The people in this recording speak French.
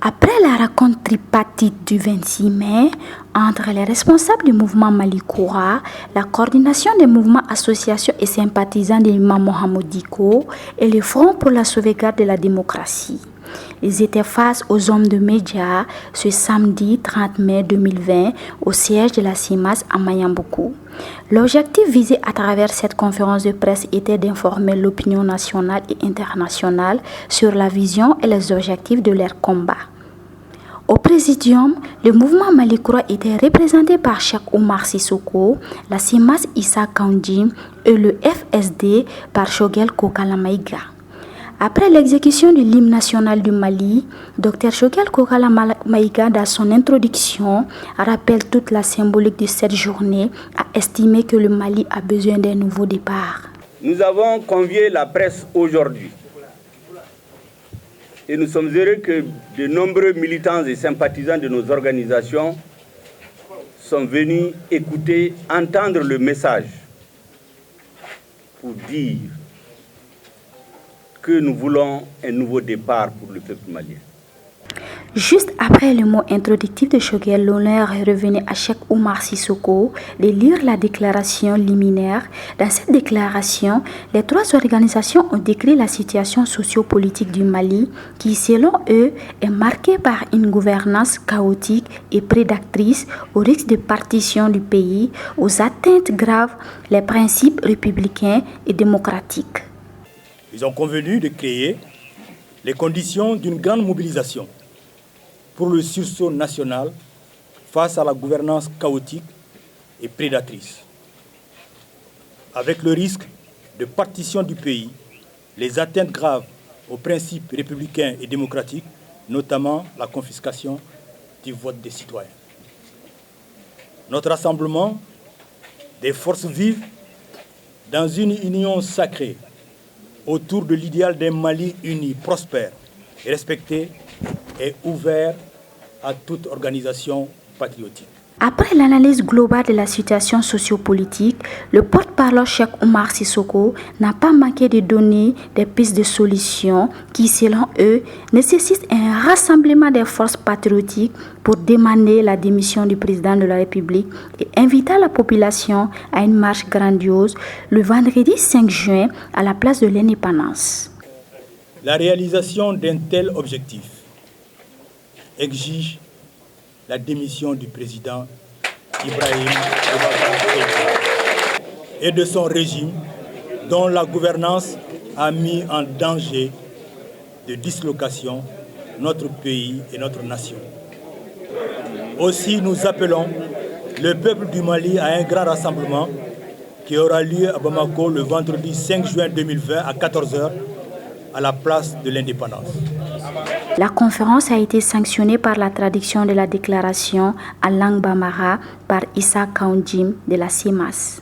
Après la rencontre tripartite du 26 mai entre les responsables du mouvement Mali Koura, la coordination des mouvements, associations et sympathisants de l'imam Mohamed Dicko et le Front pour la sauvegarde de la démocratie, ils étaient face aux hommes de médias ce samedi 30 mai 2020 au siège de la CIMAS à Mayamboukou. L'objectif visé à travers cette conférence de presse était d'informer l'opinion nationale et internationale sur la vision et les objectifs de leur combat. Au Présidium, le mouvement Mali Koura était représenté par Cheikh Oumar Sissoko, la CIMAS Issa Kandji et le FSD par Choguel Kokala Maïga. Après l'exécution de l'hymne national du Mali, Dr Choguel Kokala Maïga, dans son introduction, rappelle toute la symbolique de cette journée, a estimé que le Mali a besoin d'un nouveau départ. Nous avons convié la presse aujourd'hui et nous sommes heureux que de nombreux militants et sympathisants de nos organisations sont venus écouter, entendre le message pour dire que nous voulons un nouveau départ pour le peuple malien. Juste après le mot introductif de Choguel, l'honneur est revenu à Cheikh Oumar Sissoko de lire la déclaration liminaire. Dans cette déclaration, les trois organisations ont décrit la situation socio-politique du Mali qui, selon eux, est marquée par une gouvernance chaotique et prédatrice au risque de partition du pays, aux atteintes graves les principes républicains et démocratiques. Ils ont convenu de créer les conditions d'une grande mobilisation pour le sursaut national face à la gouvernance chaotique et prédatrice. Avec le risque de partition du pays, les atteintes graves aux principes républicains et démocratiques, notamment la confiscation du vote des citoyens. Notre rassemblement des forces vives dans une union sacrée autour de l'idéal d'un Mali uni, prospère et respecté est ouvert à toute organisation patriotique. Après l'analyse globale de la situation sociopolitique, le porte-parole Cheikh Oumar Sissoko n'a pas manqué de donner des pistes de solutions qui, selon eux, nécessitent un rassemblement des forces patriotiques pour demander la démission du président de la République et inviter la population à une marche grandiose le vendredi 5 juin à la place de l'Indépendance. La réalisation d'un tel objectif exige la démission du président Ibrahim et de son régime dont la gouvernance a mis en danger de dislocation notre pays et notre nation. Aussi, nous appelons le peuple du Mali à un grand rassemblement qui aura lieu à Bamako le vendredi 5 juin 2020 à 14h à la place de l'Indépendance. La conférence a été sanctionnée par la traduction de la déclaration en langue bambara par Issa Kandji de la CIMAS.